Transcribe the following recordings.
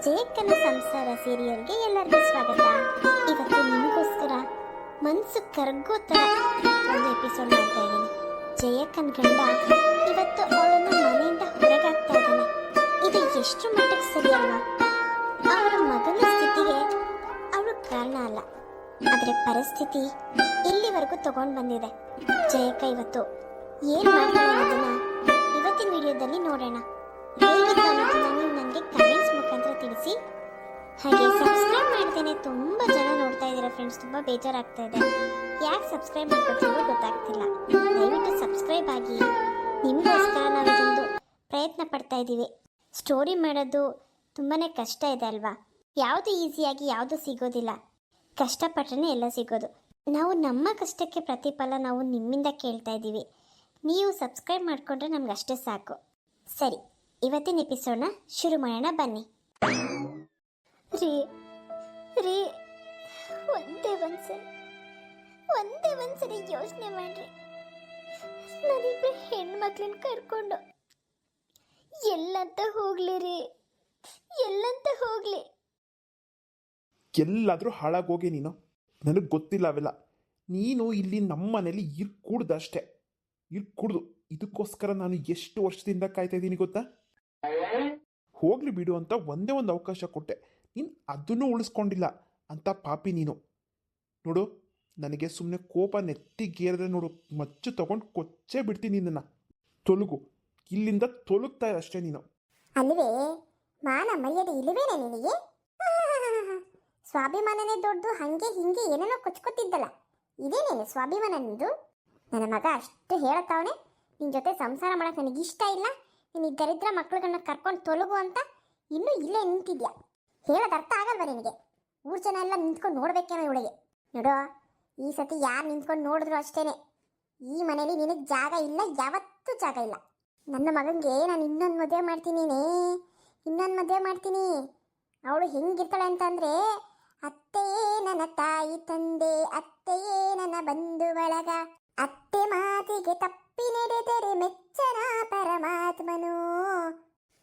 ಜಯಕ್ಕನ ಸಂಸಾರ ಸೀರಿಯಲ್ಗೆ ಎಲ್ಲರಿಗೂ ಸ್ವಾಗತ. ಇವತ್ತು ನಿಮಗೋಸ್ಕರ ಮನಸ್ಸು ಕರಗೋ ಥರ ಒಂದು ಎಪಿಸೋಡ್ ಮಾಡ್ತಾ ಇದ್ದೀನಿ. ಜಯಕ್ಕನ ಗಂಡ ಇವತ್ತು ಅವಳನ್ನು ಮನೆಯಿಂದ ಹೊರಗಾಗ್ತಾ ಇದ್ದಾನೆ. ಇದು ಎಷ್ಟು ಮಟ್ಟಿಗೆ ಸರಿ ಅಲ್ವಾ? ಅವರ ಮಗನ ಸ್ಥಿತಿಗೆ ಅವಳು ಕಾರಣ ಅಲ್ಲ, ಆದರೆ ಪರಿಸ್ಥಿತಿ ಇಲ್ಲಿವರೆಗೂ ತಗೊಂಡು ಬಂದಿದೆ. ಜಯಕ್ಕ ಇವತ್ತು ಏನು ಮಾಡ್ತಾಳೆ ಅನ್ನೋದನ್ನ ಇವತ್ತಿನ ವಿಡಿಯೋದಲ್ಲಿ ನೋಡೋಣ. ಹೇಗಿತ್ತು ಅನ್ನೋದನ್ನ ನೀವು ನನಗೆ ಕಮೆಂಟ್ಸ್ ಮುಖಾಂತರ ತಿಳಿಸಿ. ಹಾಗೆ ಸಬ್ಸ್ಕ್ರೈಬ್ ಮಾಡ್ತೇನೆ. ತುಂಬ ಜನ ನೋಡ್ತಾ ಇದ್ದೀರಾ ಫ್ರೆಂಡ್ಸ್, ತುಂಬ ಬೇಜಾರಾಗ್ತಾ ಇದೆ. ಯಾಕೆ ಸಬ್ಸ್ಕ್ರೈಬ್ ಮಾಡ್ಕೊತೀರೋ ಗೊತ್ತಾಗ್ತಿಲ್ಲ. ದಯವಿಟ್ಟು ಸಬ್ಸ್ಕ್ರೈಬ್ ಆಗಿ. ನಿಮಗೋಸ್ಕರ ನಾವು ಇದೊಂದು ಪ್ರಯತ್ನ ಪಡ್ತಾ ಇದ್ದೀವಿ. ಸ್ಟೋರಿ ಮಾಡೋದು ತುಂಬಾ ಕಷ್ಟ ಇದೆ ಅಲ್ವಾ? ಯಾವುದು ಈಸಿಯಾಗಿ ಯಾವುದು ಸಿಗೋದಿಲ್ಲ, ಕಷ್ಟಪಟ್ಟರೆ ಎಲ್ಲ ಸಿಗೋದು. ನಾವು ನಮ್ಮ ಕಷ್ಟಕ್ಕೆ ಪ್ರತಿಫಲ ನಾವು ನಿಮ್ಮಿಂದ ಕೇಳ್ತಾ ಇದ್ದೀವಿ. ನೀವು ಸಬ್ಸ್ಕ್ರೈಬ್ ಮಾಡಿಕೊಂಡ್ರೆ ನಮ್ಗೆ ಅಷ್ಟೇ ಸಾಕು. ಸರಿ, ಇವತ್ತಿನ ಎಪಿಸೋಡ್ನ ಶುರು ಮಾಡೋಣ ಬನ್ನಿ. ರೀ ರೀ ಒಂದೇ ಒಂದ್ಸರಿ ಯೋಚನೆ ಮಾಡ್ರಿ. ನಾನಿಬ್ಬರು ಹೆಣ್ಮಕ್ಳನ್ನ ಕರ್ಕೊಂಡು ಎಲ್ಲಂತ ಹೋಗ್ಲಿ ರೀ, ಎಲ್ಲಂತ ಹೋಗ್ಲಿ? ಎಲ್ಲಾದರೂ ಹಾಳಾಗೋಗಿ ನೀನು, ನನಗೆ ಗೊತ್ತಿಲ್ಲ ಅವೆಲ್ಲ. ನೀನು ಇಲ್ಲಿ ನಮ್ಮ ಮನೇಲಿ ಇರ್ಕೂಡ್ದಷ್ಟೇ, ಇರ್ಕೂಡ್ದು. ಇದಕ್ಕೋಸ್ಕರ ನಾನು ಎಷ್ಟು ವರ್ಷದಿಂದ ಕಾಯ್ತಾ ಇದ್ದೀನಿ ಗೊತ್ತಾ? ಹೋಗ್ಲಿ ಬಿಡು ಅಂತ ಒಂದೇ ಒಂದು ಅವಕಾಶ ಕೊಟ್ಟೆ, ನೀನು ಅದನ್ನು ಉಳಿಸ್ಕೊಂಡಿಲ್ಲ ಅಂತ ಪಾಪಿ ನೀನು. ನೋಡು, ನನಗೆ ಸುಮ್ಮನೆ ಕೋಪ ನೆತ್ತಿಗೇರಿದ್ರೆ ನೋಡು, ಮಚ್ಚು ತಗೊಂಡು ಕೊಚ್ಚೇ ಬಿಡ್ತೀನಿ ನಿನ್ನನ್ನು. ತೊಲಗು, ಇಲ್ಲಿಂದ ತೊಲಗ್ತಾ ಇರ ಅಷ್ಟೇ ನೀನು. ಅಲ್ವೇ, ಮಾನ ಮರ್ಯಾದೆ ಇಲ್ಲವೇನೆ ನಿನಗೆ? ಸ್ವಾಭಿಮಾನನೇ ದೊಡ್ಡದು, ಹಂಗೆ ಹಿಂಗೆ ಏನೇನೋ ಕೊಚ್ಕೊತಿದ್ದಲ್ಲ, ಇದೇನೇನು ಸ್ವಾಭಿಮಾನ ನಿಂದು? ನನ್ನ ಮಗ ಅಷ್ಟು ಹೇಳತ್ತವನೆ, ನಿನ್ನ ಜೊತೆ ಸಂಸಾರ ಮಾಡೋಕೆ ನನಗೆ ಇಷ್ಟ ಇಲ್ಲ, ನೀನು ಈ ದರಿದ್ರ ಮಕ್ಳುಗಳನ್ನ ಕರ್ಕೊಂಡು ತೊಲಗು ಅಂತ. ಇನ್ನೂ ಇಲ್ಲೇ ನಿಂತಿದ್ಯಾ? ಹೇಳೋದು ಅರ್ಥ ಆಗಲ್ವ ನಿನಗೆ? ಊರು ಜನ ಎಲ್ಲ ನಿಂತ್ಕೊಂಡು ನೋಡ್ಬೇಕೇನೋ ಇವಳಿಗೆ. ನೋಡೋ, ಈ ಸತಿ ಯಾರು ನಿಂತ್ಕೊಂಡು ನೋಡಿದ್ರು ಅಷ್ಟೇನೆ, ಈ ಮನೇಲಿ ನಿನಗೆ ಜಾಗ ಇಲ್ಲ, ಯಾವತ್ತೂ ಜಾಗ ಇಲ್ಲ. ನನ್ನ ಮಗನಿಗೆ ನಾನು ಇನ್ನೊಂದು ಮದುವೆ ಮಾಡ್ತೀನಿ. ಅವಳು ಹೆಂಗಿರ್ತಾಳೆ ಅಂತಂದರೆ, ಅತ್ತೆಯೇ ನನ್ನ ತಾಯಿ ತಂದೆ, ಅತ್ತೆಯೇ ನನ್ನ ಬಂಧು ಬಳಗ, ಅತ್ತೆ ಮಾತಿಗೆ ತಪ್ಪಿ ನಡೆದರೆ ಮೆಚ್ಚನ ಪರಮಾತ್ಮನು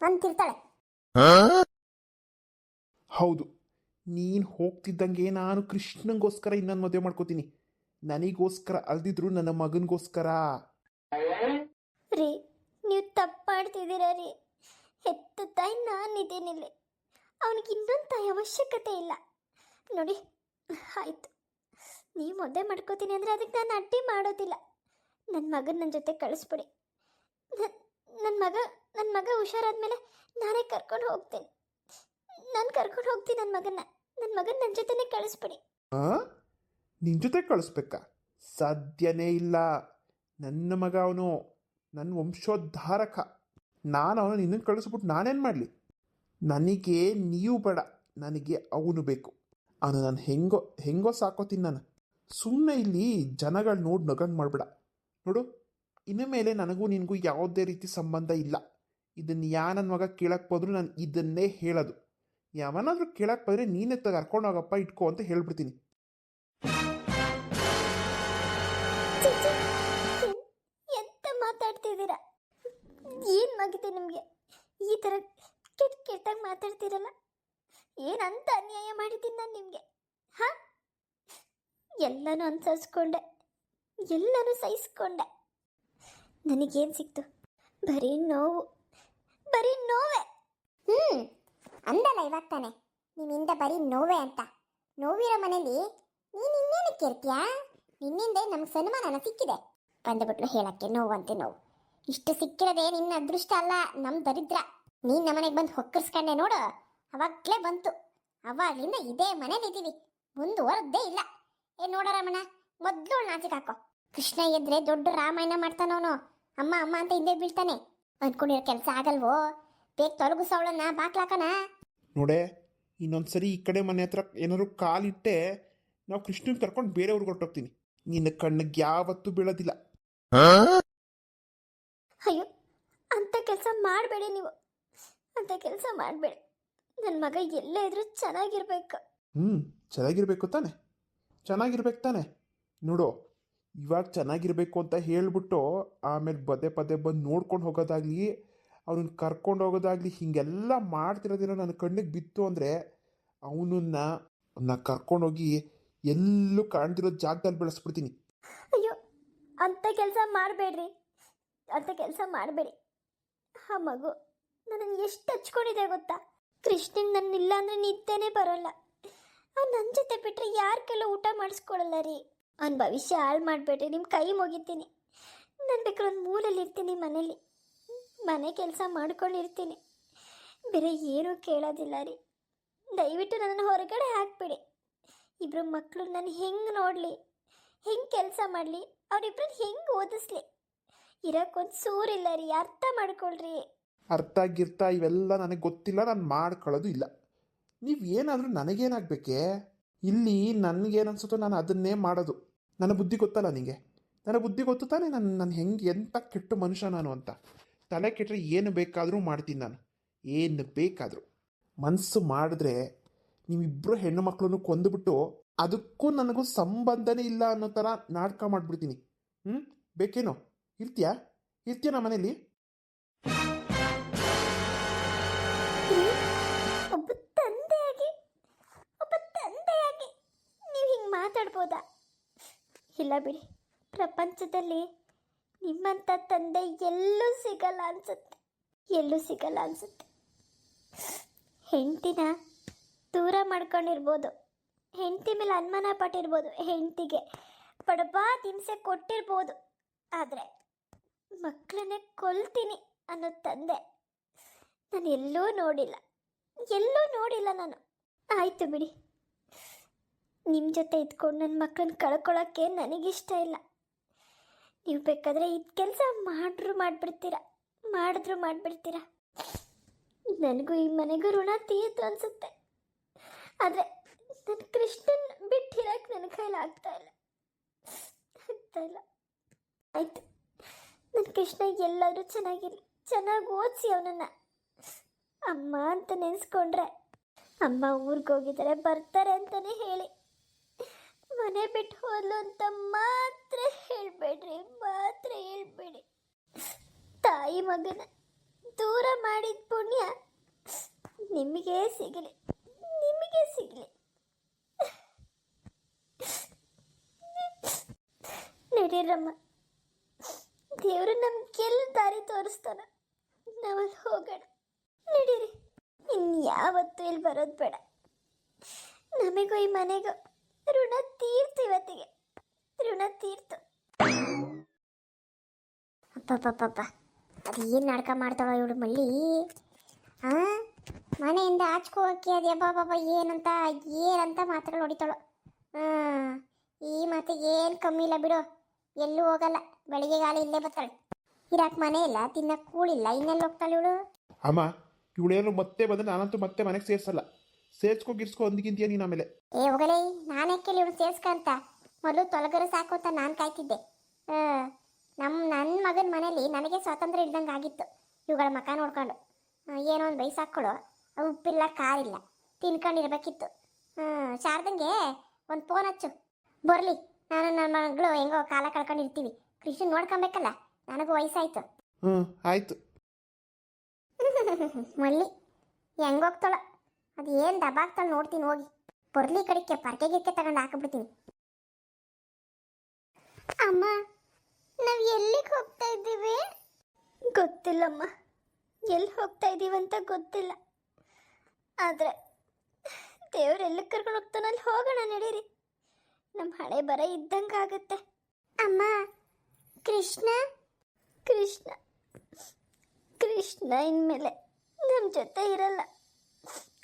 ಅಂತಿರ್ತಾಳೆ. ಹೌದು, ನೀನು ಹೋಗ್ತಿದ್ದಂಗೆ ನಾನು ಕೃಷ್ಣಂಗೋಸ್ಕರ ಇನ್ನೊಂದು ಮದುವೆ ಮಾಡ್ಕೋತೀನಿ. ನನಗೋಸ್ಕರ ಅಲ್ದಿದ್ರು ನನ್ನ ಮಗನಿಗೋಸ್ಕರ. ರೀ, ನೀವು ತಪ್ಪು ಮಾಡ್ತಿದ್ದೀರಾ ರೀ. ಹೆತ್ತ ತಾಯಿ ನಾನಿದ್ದೇನಿಲ್ಲ, ಅವನಿಗೆ ಇನ್ನೊಂದು ತಾಯಿ ಅವಶ್ಯಕತೆ ಇಲ್ಲ. ನೋಡಿ, ಆಯಿತು, ನೀವು ಮದುವೆ ಮಾಡ್ಕೋತೀನಿ ಅಂದರೆ ಅದಕ್ಕೆ ನಾನು ಅಡ್ಡಿ ಮಾಡೋದಿಲ್ಲ. ನನ್ನ ಮಗನ ನನ್ನ ಜೊತೆ ಕಳಿಸ್ಬಿಡಿ. ನನ್ನ ಮಗ ಹುಷಾರಾದ್ಮೇಲೆ ನಾನೇ ಕರ್ಕೊಂಡು ಹೋಗ್ತೀನಿ. ನನ್ನ ಮಗನ ನನ್ನ ಜೊತೆನೇ ಕಳಿಸ್ಬಿಡಿ. ನಿನ್ನ ಜೊತೆ ಕಳಿಸ್ಬೇಕಾ? ಸಾಧ್ಯನೇ ಇಲ್ಲ. ನನ್ನ ಮಗ ಅವನು, ನನ್ನ ವಂಶೋದ್ಧಾರಕ. ನಾನು ಅವನು ನಿನ್ನನ್ನು ಕಳಿಸ್ಬಿಟ್ಟು ನಾನೇನು ಮಾಡಲಿ? ನನಗೆ ನೀವು ಬೇಡ, ನನಗೆ ಅವನು ಬೇಕು. ಅವನು ನಾನು ಹೆಂಗೋ ಸಾಕೋತೀನಿ ನಾನು. ಸುಮ್ಮನೆ ಇಲ್ಲಿ ಜನಗಳು ನೋಡಿ ನಗಂಗೆ ಮಾಡಬೇಡ. ನೋಡು, ಇನ್ನು ಮೇಲೆ ನನಗೂ ನಿನಗೂ ಯಾವುದೇ ರೀತಿ ಸಂಬಂಧ ಇಲ್ಲ. ಇದನ್ನು ನನ್ನ ಮಗ ಕೇಳಕ್ಕೆ ಹೋದ್ರು ನಾನು ಇದನ್ನೇ ಹೇಳೋದು. ಯಾವನಾದರೂ ಕೇಳಕ್ಕೆ ಬಂದರೆ ನೀನೇ ಕರ್ಕೊಂಡು ಹೋಗಪ್ಪ, ಇಟ್ಕೋ ಅಂತ ಹೇಳ್ಬಿಡ್ತೀನಿ. ಎಂತ ಮಾತಾಡ್ತಿದ್ದೀರಾ? ಏನು ಆಗಿದೆ ನಿಮಗೆ? ಈ ಥರ ಕೆಟ್ಟಾಗಿ ಮಾತಾಡ್ತೀರಲ್ಲ. ಏನಂತ ಅನ್ಯಾಯ ಮಾಡಿದ್ದೀನಿ ನಾನು ನಿಮಗೆ? ಹಾಂ, ಎಲ್ಲನೂ ಅನುಸರಿಸ್ಕೊಂಡೆ, ಎಲ್ಲನೂ ಸಹಿಸ್ಕೊಂಡೆ. ನನಗೇನು ಸಿಕ್ತು? ಬರೀ ನೋವೇ. ಅಂದಲ್ಲ ಇವಾಗ ತಾನೆ ನಿಮ್ಮಿಂದ ಬರೀ ನೋವೇ ಅಂತ. ನೋವಿರೋ ಮನೇಲಿ ನೀನು ಇನ್ನೇನಕ್ಕೆ ಇರ್ತೀಯಾ? ನಿನ್ನಿಂದ ನಮ್ಗೆ ಸನ್ಮಾನನ ಸಿಕ್ಕಿದೆ, ಬಂದುಬಿಟ್ಲು ಹೇಳಕ್ಕೆ ನೋವಂತೆ ನೋವು. ಇಷ್ಟು ಸಿಕ್ಕಿರೋದೇ ನಿನ್ನ ಅದೃಷ್ಟ ಅಲ್ಲ, ನಮ್ಮ ದರಿದ್ರ. ನೀನು ನಮ್ಮನೆಗೆ ಬಂದು ಹೊಕ್ಕರ್ಸ್ಕೊಂಡೆ ನೋಡು, ಅವಾಗಲೇ ಬಂತು. ಅವಾಗಲಿಂದ ಇದೇ ಮನೇಲಿದ್ದೀವಿ, ಮುಂದುವರೆದೇ ಇಲ್ಲ. ನೋಡ ರಮಣ, ಮೊದಲು ನಾಚಿಕೆ ಹಾಕೋ. ಕೃಷ್ಣ ಎದ್ರೆ ದೊಡ್ಡ ರಾಮಾಯಣ ಮಾಡ್ತಾನವನು. ಅಮ್ಮ ಅಮ್ಮ ಅಂತ ಹಿಂದೆ ಬೀಳ್ತಾನೆ. ಅಂದ್ಕೊಂಡಿರೋ ಕೆಲಸ ಆಗಲ್ವೋ? ಬೇಗ ತೊಲಗಿಸವಳನ್ನ ಬಾಕ್ಲಾಕನ. ನೋಡೆ, ಇನ್ನೊಂದ್ಸರಿ ಈ ಕಡೆ ಮನೆ ಹತ್ರ ಏನಾದ್ರು ಕಾಲಿಟ್ಟೆ, ನಾವು ಕೃಷ್ಣನ್ ಕರ್ಕೊಂಡು ಬೇರೆಯವ್ರಿಗೆ ಹೊರಟೋಗ್ತೀನಿ. ನಿನ್ನ ಕಣ್ಣಿಗೆ ಯಾವತ್ತೂ ಬೀಳೋದಿಲ್ಲ. ಅಯ್ಯೋ, ಅಂತ ಕೆಲಸ ಮಾಡಬೇಡಿ ನೀವು, ಅಂತ ಕೆಲಸ ಮಾಡಬೇಡಿ. ನನ್ನ ಮಗ ಎಲ್ಲೇ ಇದ್ರೂ ಚೆನ್ನಾಗಿರ್ಬೇಕು. ಚೆನ್ನಾಗಿರ್ಬೇಕು ತಾನೆ. ನೋಡು, ಇವಾಗ ಚೆನ್ನಾಗಿರ್ಬೇಕು ಅಂತ ಹೇಳ್ಬಿಟ್ಟು ಆಮೇಲೆ ಪದೇ ಪದೇ ಬಂದು ನೋಡ್ಕೊಂಡು ಹೋಗೋದಾಗ್ಲಿ, ಅವನನ್ನ ಕರ್ಕೊಂಡು ಹೋಗೋದಾಗಲಿ ಹೀಗೆಲ್ಲ ಮಾಡ್ತಿರೋದೇನೋ ನನ್ನ ಕಣ್ಣಿಗೆ ಬಿತ್ತು ಅಂದರೆ ಅವನನ್ನ ಕರ್ಕೊಂಡೋಗಿ ಎಲ್ಲೂ ಕಾಣ್ದಿರೋ ಜಾಗದಲ್ಲಿ ಬೆಳೆಸ್ಬಿಡ್ತೀನಿ. ಅಯ್ಯೋ, ಅಂಥ ಕೆಲಸ ಮಾಡಬೇಡ್ರಿ, ಅಂಥ ಕೆಲಸ ಮಾಡಬೇಡಿ. ಆ ಮಗು ನನ್ನನ್ನು ಎಷ್ಟು ಹಚ್ಕೊಂಡಿದೆ ಗೊತ್ತಾ? ಕೃಷ್ಣಂಗೆ ನನ್ನಿಲ್ಲ ಅಂದರೆ ನಿದ್ದೆನೇ ಬರೋಲ್ಲ. ಅವ್ನು ನನ್ನ ಜೊತೆ ಬಿಟ್ಟರೆ ಯಾರ ಕೆಲ ಊಟ ಮಾಡಿಸ್ಕೊಳಲ್ಲ ರೀ. ಅವ್ನ ಭವಿಷ್ಯ ಹಾಳು ಮಾಡಬೇಡ್ರಿ, ನಿಮ್ಮ ಕೈ ಮುಗಿತೀನಿ. ನಾನು ಬೇಕಾದ್ರೆ ಒಂದು ಮೂಲೆಯಲ್ಲಿ ಇರ್ತೀನಿ, ಮನೆ ಕೆಲಸ ಮಾಡ್ಕೊಂಡಿರ್ತೀನಿ, ಬೇರೆ ಏನೂ ಕೇಳೋದಿಲ್ಲ ರೀ. ದಯವಿಟ್ಟು ನನ್ನನ್ನು ಹೊರಗಡೆ ಹಾಕ್ಬಿಡಿ. ಇಬ್ಬರು ಮಕ್ಕಳು ನಾನು ಹೆಂಗೆ ನೋಡಲಿ, ಹೆಂಗೆ ಕೆಲಸ ಮಾಡಲಿ, ಅವರಿಬ್ಬರನ್ನ ಹೆಂಗೆ ಓದಿಸ್ಲಿ? ಇರೋಕ್ಕೊಂದು ಸೂರಿಲ್ಲ ರೀ, ಅರ್ಥ ಮಾಡ್ಕೊಳ್ರಿ. ಅರ್ಥ ಗಿರ್ತ ಇವೆಲ್ಲ ನನಗೆ ಗೊತ್ತಿಲ್ಲ, ನಾನು ಮಾಡ್ಕೊಳ್ಳೋದು ಇಲ್ಲ. ನೀವು ಏನಾದರೂ ನನಗೇನಾಗಬೇಕೇ? ಇಲ್ಲಿ ನನಗೇನು ಅನ್ಸುತ್ತೋ ನಾನು ಅದನ್ನೇ ಮಾಡೋದು. ನನ್ನ ಬುದ್ಧಿ ಗೊತ್ತಲ್ಲ ನಿಮಗೆ, ನನ್ನ ಬುದ್ಧಿ ಗೊತ್ತು ತಾನೇ ನಾನು ಹೆಂಗೆ ಎಂಥ ಕೆಟ್ಟ ಮನುಷ್ಯ ನಾನು ಅಂತ. ತಲೆ ಕೆಟ್ಟರೆ ಏನು ಬೇಕಾದರೂ ಮಾಡ್ತೀನಿ ನಾನು, ಏನು ಬೇಕಾದರೂ. ಮನಸ್ಸು ಮಾಡಿದ್ರೆ ನೀವಿಬ್ಬರು ಹೆಣ್ಣು ಮಕ್ಕಳನ್ನು ಕೊಂದುಬಿಟ್ಟು ಅದಕ್ಕೂ ನನಗೂ ಸಂಬಂಧನೇ ಇಲ್ಲ ಅನ್ನೋ ಥರ ನಾಟಕ ಮಾಡಿಬಿಡ್ತೀನಿ. ಬೇಕೇನೋ? ಇರ್ತೀಯಾ ನಮ್ಮ ಮನೇಲಿ? ಒಬ್ಬ ತಂದೆಯಾಗಿ ನೀವು ಹಿಂಗೆ ಮಾತಾಡ್ಬೋದಾ? ಇಲ್ಲ ಬಿಡಿ, ಪ್ರಪಂಚದಲ್ಲಿ ನಿಮ್ಮಂಥ ತಂದೆ ಎಲ್ಲೂ ಸಿಗಲ್ಲ ಅನ್ಸುತ್ತೆ. ಹೆಂಡತಿನ ದೂರ ಮಾಡ್ಕೊಂಡಿರ್ಬೋದು, ಹೆಂಡತಿ ಮೇಲೆ ಅನುಮಾನ ಪಟ್ಟಿರ್ಬೋದು, ಹೆಂಡತಿಗೆ ಬಡಬಾದ್ ಹಿಂಸೆ ಕೊಟ್ಟಿರ್ಬೋದು, ಆದರೆ ಮಕ್ಕಳನ್ನೇ ಕೊಲ್ತೀನಿ ಅನ್ನೋ ತಂದೆ ನಾನು ಎಲ್ಲೂ ನೋಡಿಲ್ಲ ನಾನು. ಆಯಿತು ಬಿಡಿ, ನಿಮ್ಮ ಜೊತೆ ಇದ್ಕೊಂಡು ನನ್ನ ಮಕ್ಕಳನ್ನ ಕಳ್ಕೊಳ್ಳೋಕ್ಕೆ ನನಗಿಷ್ಟ ಇಲ್ಲ. ನೀವು ಬೇಕಾದರೆ ಇದು ಕೆಲಸ ಮಾಡಿದ್ರು ಮಾಡಿಬಿಡ್ತೀರಾ. ನನಗೂ ಈ ಮನೆಗೂ ಋಣ ತೀರ್ತು ಅನಿಸುತ್ತೆ. ಆದರೆ ನನ್ನ ಕೃಷ್ಣನ್ ಬಿಟ್ಟಿರಕ್ಕೆ ನನ್ನ ಕೈಲಿ ಆಗ್ತಾ ಇಲ್ಲ. ಆಯಿತು, ನನ್ನ ಕೃಷ್ಣ ಎಲ್ಲಾದರೂ ಚೆನ್ನಾಗಿರಲಿ, ಚೆನ್ನಾಗಿ ಓದಿಸಿ ಅವನನ್ನು. ಅಮ್ಮ ಅಂತ ನೆನೆಸ್ಕೊಂಡ್ರೆ ಅಮ್ಮ ಊರಿಗೆ ಹೋಗಿದ್ದಾರೆ, ಬರ್ತಾರೆ ಅಂತಲೇ ಹೇಳಿ. ಮನೆ ಬಿಟ್ಟು ಹೋದ್ಲು ಅಂತ ಮಾತ್ರ ಹೇಳ್ಬೇಡಿ. ತಾಯಿ ಮಗನ ದೂರ ಮಾಡಿದ ಪುಣ್ಯ ನಿಮಗೆ ಸಿಗಲಿ. ನಡೀರಮ್ಮ, ದೇವರು ನಮ್ಗೆಲ್ಲ ದಾರಿ ತೋರಿಸ್ತಾನ, ನಾವಲ್ಲಿ ಹೋಗೋಣ. ನಡೀರಿ, ಇನ್ಯಾವತ್ತೂ ಇಲ್ಲಿ ಬರೋದು ಬೇಡ. ನಮಗೂ ಈ ಮನೆಗೂ ಋಣ ತೀರ್ತು, ಇವತ್ತಿಗೆ ಋಣ ತೀರ್ತು. ಅಪ್ಪಪ್ಪಪ್ಪ, ಅದು ಏನು ನಾಟಕ ಮಾಡ್ತಾವ ಇವಳು ಮಳ್ಳಿ. ಮನೆಯಿಂದ ಆಚ್ಕೋಕೆ ಅದು ಅಬ್ಬಬ್ಬ ಏನಂತ ಮಾತುಗಳು ಹೊಡಿತಾಳು. ಈ ಮಾತಿಗೆ ಏನು ಕಮ್ಮಿ ಇಲ್ಲ ಬಿಡು, ಎಲ್ಲೂ ಹೋಗಲ್ಲ. ಬೆಳಿಗ್ಗೆ ಗಾಳಿ ಇಲ್ಲೇ ಬರ್ತಾಳೆ. ಇರಾಕ್ ಮನೆ ಇಲ್ಲ, ತಿನ್ನಕ್ಕೆ ಕೂಳಿಲ್ಲ, ಇನ್ನೆಲ್ಲ ಹೋಗ್ತಾಳೆ ಇವಳು. ಅಮ್ಮ, ಇವಳೇನು ಮತ್ತೆ ಬಂದರೆ ನಾನಂತೂ ಮತ್ತೆ ಮನೆಗೆ ಸೇರಿಸಲ್ಲ. ಸೇರ್ಸ್ಕೊ ಅಂದಿಗಿಂತೀಯ ನೀನು ಆಮೇಲೆ. ಹೋಗಲೇ, ನಾನೇ ಕೇಳಿ ಇವಳು ಸೇರ್ಸ್ಕಂತ ಮೊದಲು ತೊಲಗರು ಸಾಕು ಅಂತ ನಾನು ಕಾಯ್ತಿದ್ದೆ. ನನ್ನ ಮಗನ ಮನೇಲಿ ನನಗೆ ಸ್ವಾತಂತ್ರ್ಯ ಇಲ್ದಂಗೆ ಆಗಿತ್ತು. ಇವುಗಳ ಮಕ ನೋಡ್ಕೊಂಡು ಏನೋ ಒಂದು ಬೈಸಾಕ್ಕೊಳು, ಉಪ್ಪಿಲ್ಲ ಕಾರಿಲ್ಲ, ತಿನ್ಕೊಂಡಿರ್ಬೇಕಿತ್ತು. ಶಾರದಂಗೆ ಒಂದು ಫೋನ್ ಹಚ್ಚು, ಬರಲಿ. ನಾನು ನನ್ನ ಮಗಳು ಹೆಂಗೋ ಕಾಲ ಕಳ್ಕೊಂಡಿರ್ತೀವಿ, ಕೃಷ್ಣ ನೋಡ್ಕೊಬೇಕಲ್ಲ, ನನಗೂ ವಯಸ್ಸಾಯ್ತು. ಆಯ್ತು. ಮಳ್ಳಿ ಹೆಂಗೋಗ್ತಾಳ, ಅದು ಏನು ದಬಾಗ್ತಾಳೆ ನೋಡ್ತೀನಿ, ಹೋಗಿ ಬರಲಿ. ಕಡೆಗೆ ಪರ್ಕೆ ಗಿರ್ಕೆ ತಗೊಂಡು ಹಾಕಿಬಿಡ್ತೀನಿ. ಅಮ್ಮ, ನಾವು ಎಲ್ಲಿಗೆ ಹೋಗ್ತಾ ಇದ್ದೀವಿ? ಗೊತ್ತಿಲ್ಲಮ್ಮ, ಎಲ್ಲಿ ಹೋಗ್ತಾ ಇದ್ದೀವಿ ಅಂತ ಗೊತ್ತಿಲ್ಲ. ಆದರೆ ದೇವ್ರು ಎಲ್ಲಿಗೆ ಕರ್ಕೊಂಡು ಹೋಗ್ತಾನೆ ಅಲ್ಲಿ ಹೋಗೋಣ, ನಡೀರಿ. ನಮ್ಮ ಹಣೆ ಬರ ಇದ್ದಂಗೆ ಆಗುತ್ತೆ. ಅಮ್ಮ, ಕೃಷ್ಣ ಇನ್ಮೇಲೆ ನಮ್ಮ ಜೊತೆ ಇರಲ್ಲ.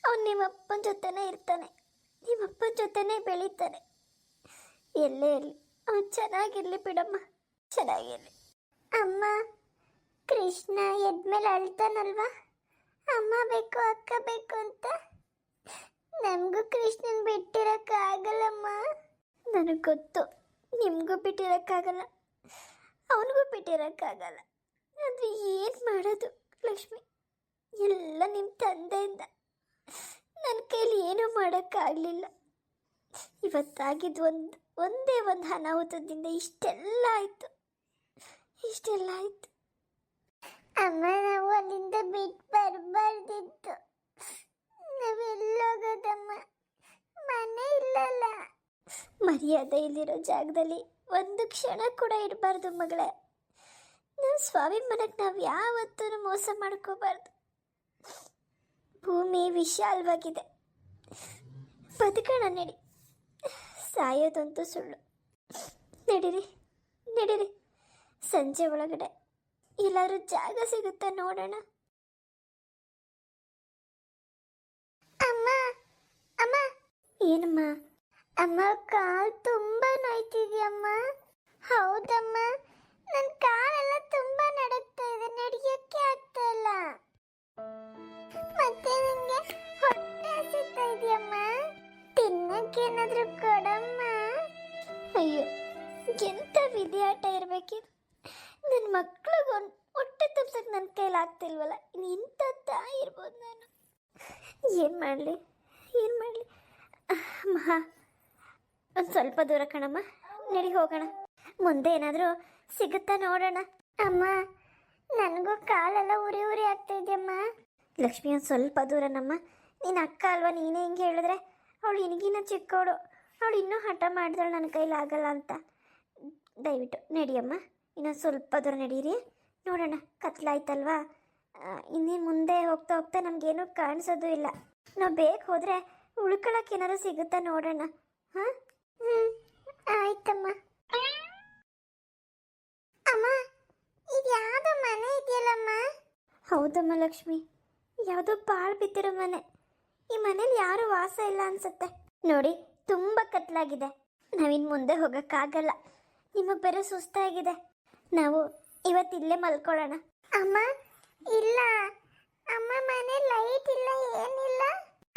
ಅವನು ನಿಮ್ಮಪ್ಪನ ಜೊತೆನೇ ಇರ್ತಾನೆ, ನಿಮ್ಮಪ್ಪನ ಜೊತೆನೇ ಬೆಳೀತಾನೆ. ಎಲ್ಲೇ ಇರಲಿ, ಅವನು ಚೆನ್ನಾಗಿರಲಿ ಬಿಡಮ್ಮ, ಚೆನ್ನಾಗಿರಲಿ. ಅಮ್ಮ, ಕೃಷ್ಣ ಎದ್ಮೇಲೆ ಅಳ್ತಾನಲ್ವಾ, ಅಮ್ಮ ಬೇಕು ಅಕ್ಕ ಬೇಕು ಅಂತ. ನಮಗೂ ಕೃಷ್ಣನ್ ಬಿಟ್ಟಿರೋಕ್ಕಾಗಲ್ಲಮ್ಮ. ನನಗೆ ಗೊತ್ತು, ನಿಮಗೂ ಬಿಟ್ಟಿರೋಕ್ಕಾಗಲ್ಲ, ಅವನಿಗೂ ಬಿಟ್ಟಿರೋಕ್ಕಾಗಲ್ಲ. ಆದರೆ ಏನು ಮಾಡೋದು ಲಕ್ಷ್ಮಿ, ಎಲ್ಲ ನಿಮ್ಮ ತಂದೆಯಿಂದ. ನನ್ನ ಕೈಲಿ ಏನೂ ಮಾಡೋಕ್ಕಾಗಲಿಲ್ಲ. ಇವತ್ತಾಗಿದ್ದು ಒಂದೇ ಒಂದು ಅನಾಹುತದಿಂದ ಇಷ್ಟೆಲ್ಲ ಆಯಿತು. ಅಮ್ಮ, ನಾವು ಅಲ್ಲಿಂದ ಮರ್ಯಾದೆ ಇಲ್ಲಿರೋ ಜಾಗದಲ್ಲಿ ಒಂದು ಕ್ಷಣ ಕೂಡ ಇರಬಾರ್ದು ಮಗಳೇ. ನಮ್ಮ ಸ್ವಾಭಿಮಾನಕ್ಕೆ ನಾವು ಯಾವತ್ತೂ ಮೋಸ ಮಾಡ್ಕೋಬಾರ್ದು. ಭೂಮಿ ವಿಶಾಲವಾಗಿದೆ, ಬದುಕೋಣ ನಡಿ. ಸಾಯೋದಂತೂ ಸುಳ್ಳು. ನಡೀರಿ ನಡೀರಿ, ಸಂಜೆ ಒಳಗಡೆ ಎಲ್ಲಾದ್ರೂ ಜಾಗ ಸಿಗುತ್ತೆ ನೋಡೋಣ. ಅಮ್ಮ ಅಮ್ಮ. ಏನಮ್ಮ? ಅಮ್ಮ, ಕಾಲು ತುಂಬಾ ನೋಯ್ತಿದ್ಯಮ್ಮ. ಹೌದಮ್ಮ, ನನ್ನ ಕಾಲೆಲ್ಲ ತುಂಬಾ ನಡುಗ್ತಾ ಇದೆ, ನಡೆಯೋಕ್ಕೆ ಆಗ್ತಾ ಇಲ್ಲ. ಮತ್ತೆ ನನಗೆ ಹೊಟ್ಟೆ ಹಸಿತಾ ಇದೆಯಮ್ಮ, ತಿನ್ನಕ್ಕೇನಾದ್ರೂ ಕೊಡಮ್ಮ. ಅಯ್ಯೋ, ಎಂತ ವಿದ್ಯಾಟ ಇರ್ಬೇಕಿದು. ನನ್ನ ಮಕ್ಳಿಗೆ ಹೊಟ್ಟೆ ತುಂಬ್ಸಕ್ಕೆ ನನ್ನ ಕೈಲಿ ಆಗ್ತಿಲ್ವಲ್ಲ, ಇನ್ನು ಇಂಥ ತಾಯಿ ಇರ್ಬೋದು ನಾನು. ಏನು ಮಾಡಲಿ ಏನು ಮಾಡಲಿ. ಮಹಾ, ಒಂದು ಸ್ವಲ್ಪ ದೂರ ಕಣಮ್ಮ, ನಡಿ ಹೋಗೋಣ. ಮುಂದೆ ಏನಾದರೂ ಸಿಗುತ್ತಾ ನೋಡೋಣ. ಅಮ್ಮ, ನನಗೂ ಕಾಲೆಲ್ಲ ಉರಿ ಉರಿ ಆಗ್ತಾ ಇದೆಯಮ್ಮ. ಲಕ್ಷ್ಮಿ, ಒಂದು ಸ್ವಲ್ಪ ದೂರನಮ್ಮ. ನೀನು ಅಕ್ಕ ಅಲ್ವಾ, ನೀನೇ ಹಿಂಗೆ ಹೇಳಿದ್ರೆ ಅವಳು ನಿನಗಿನ್ನ ಚಿಕ್ಕವಳು, ಅವಳು ಇನ್ನೂ ಹಠ ಮಾಡಿದಳು ನನ್ನ ಕೈಲಿ ಆಗಲ್ಲ ಅಂತ. ದಯವಿಟ್ಟು ನಡಿಯಮ್ಮ, ಇನ್ನೊಂದು ಸ್ವಲ್ಪ ದೂರ ನಡೀರಿ, ನೋಡೋಣ. ಕತ್ಲಾಯ್ತಲ್ವಾ, ಇನ್ನೇನು ಮುಂದೆ ಹೋಗ್ತಾ ಹೋಗ್ತಾ ನಮಗೇನು ಕಾಣಿಸೋದು ಇಲ್ಲ. ನಾವು ಬೇಗ ಹೋದರೆ ಉಳ್ಕೊಳಕ್ಕೆ ಏನಾದ್ರು ಸಿಗುತ್ತಾ ನೋಡೋಣ. ಹಾಂ, ಆಯ್ತಮ್ಮ. ಅಮ್ಮ, ಇದು ಯಾವುದೋ ಮನೆ ಇದೆಯಲ್ಲಮ್ಮ? ಹೌದಮ್ಮ ಲಕ್ಷ್ಮಿ, ಯಾವುದೋ ಪಾಳು ಬಿದ್ದಿರೋ ಮನೆ. ಈ ಮನೇಲಿ ಯಾರೂ ವಾಸ ಇಲ್ಲ ಅನ್ಸುತ್ತೆ. ನೋಡಿ, ತುಂಬ ಕತ್ಲಾಗಿದೆ, ನಾವಿನ್ನು ಮುಂದೆ ಹೋಗೋಕ್ಕಾಗಲ್ಲ. ನಿಮಗೆ ಬೇರೆ ಸುಸ್ತಾಗಿದೆ, ನಾವು ಇವತ್ತಿಲ್ಲೇ ಮಲ್ಕೊಳ್ಳೋಣ. ಅಮ್ಮ, ಇಲ್ಲ ಅಮ್ಮ, ಮನೆ ಲೈಟ್ ಇಲ್ಲ, ಏನಿಲ್ಲ.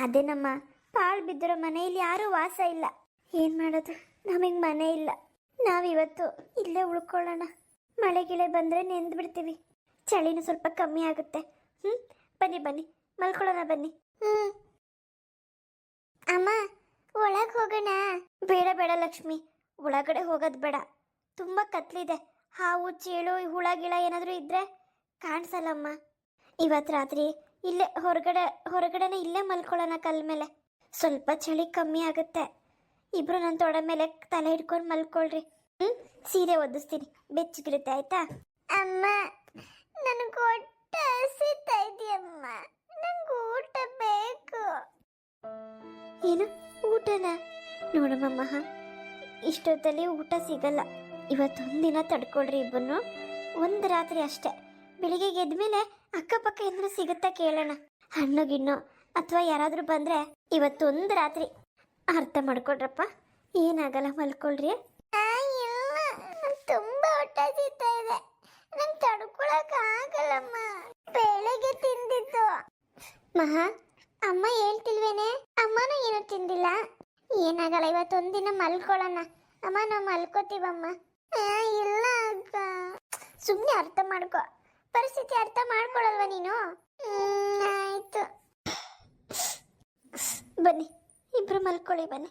ಅದೇನಮ್ಮ, ಪಾಳು ಬಿದ್ದಿರೋ ಮನೆಯಲ್ಲಿ ಯಾರೂ ವಾಸ ಇಲ್ಲ. ಏನು ಮಾಡೋದು, ನಮಗೆ ಮನೆ ಇಲ್ಲ. ನಾವಿವತ್ತು ಇಲ್ಲೇ ಉಳ್ಕೊಳ್ಳೋಣ. ಮಳೆ ಗಿಳೆ ಬಂದರೆ ನೆಂದು ಬಿಡ್ತೀವಿ, ಚಳಿನೂ ಸ್ವಲ್ಪ ಕಮ್ಮಿ ಆಗುತ್ತೆ. ಬನ್ನಿ ಬನ್ನಿ, ಮಲ್ಕೊಳ್ಳೋಣ ಬನ್ನಿ. ಅಮ್ಮ, ಒಳಗೆ ಹೋಗೋಣ. ಬೇಡ ಬೇಡ ಲಕ್ಷ್ಮಿ, ಒಳಗಡೆ ಹೋಗೋದು ಬೇಡ, ತುಂಬ ಕತ್ಲಿದೆ. ಹಾವು ಚೇಳು ಹುಳ ಗಿಳ ಏನಾದರೂ ಇದ್ದರೆ ಕಾಣಿಸಲ್ಲಮ್ಮ. ಇವತ್ತು ರಾತ್ರಿ ಇಲ್ಲೇ ಹೊರಗಡೆನೇ ಇಲ್ಲೇ ಮಲ್ಕೊಳ್ಳೋಣ, ಕಲ್ ಮೇಲೆ. ಸ್ವಲ್ಪ ಚಳಿ ಕಮ್ಮಿ ಆಗುತ್ತೆ. ಇಬ್ರು ನನ್ನ ತೊಡೆ ಮೇಲೆ ತಲೆ ಹಿಡ್ಕೊಂಡು ಮಲ್ಕೊಳ್ರಿ. ಸೀರೆ ಒದಿಸ್ತೀನಿ, ಬೆಚ್ಚಗಿರುತ್ತೆ, ಆಯ್ತಾ? ಅಮ್ಮ, ನನಗೆ ಹೊಟ್ಟೆ ಹಸಿತಾ ಇದೆಯಮ್ಮ, ನಂಗೆ ಊಟ ಬೇಕು. ಏನು ಊಟನ? ನೋಡಮ್ಮ, ಇಷ್ಟೊತ್ತಲ್ಲಿ ಊಟ ಸಿಗಲ್ಲ. ಇವತ್ತೊಂದಿನ ತಡ್ಕೊಳ್ರಿ ಇಬ್ಬನ್ನು, ಒಂದು ರಾತ್ರಿ ಅಷ್ಟೇ. ಬೆಳಿಗ್ಗೆ ಎದ್ಮೇಲೆ ಅಕ್ಕಪಕ್ಕ ಏನಾದ್ರು ಸಿಗುತ್ತಾ ಕೇಳೋಣ. ಹಣ್ಣು ಗಿಣ್ಣು ಅಥವಾ ಯಾರಾದರೂ ಬಂದರೆ ಇವತ್ತೊಂದು ರಾತ್ರಿ ಅರ್ಥ ಮಾಡ್ಕೊಡ್ರಪ್ಪ. ಏನಾಗಲ್ಲ, ಮಲ್ಕೊಳ್ರಿ. ತುಂಬ ಹೊಟ್ಟೆ ಹಸಿತಾ ಇದೆ, ನಂಗೆ ತಡ್ಕೊಳಕ್ ಆಗಲ್ಲಮ್ಮ. ಬೆಳಗ್ಗೆ ತಿಂದಿದ್ದು. ಮಹಾ, ಅಮ್ಮ ಹೇಳ್ತಿಲ್ವೇನೆ? ಅಮ್ಮನೂ ಏನೂ ತಿಂದಿಲ್ಲ. ಏನಾಗಲ್ಲ, ಇವತ್ತೊಂದಿನ ಮಲ್ಕೊಳ್ಳೋಣ. ಅಮ್ಮ, ನಾವು ಮಲ್ಕೋತೀವಮ್ಮ. ಇಲ್ಲ ಅಕ್ಕ, ಸುಮ್ಮನೆ ಅರ್ಥ ಮಾಡ್ಕೊ. ಪರಿಸ್ಥಿತಿ ಅರ್ಥ ಮಾಡ್ಕೊಳಲ್ವ ನೀನು? ಆಯ್ತು, ಬನ್ನಿ ಇಬ್ರು ಮಲ್ಕೊಳ್ಳಿ, ಬನ್ನಿ.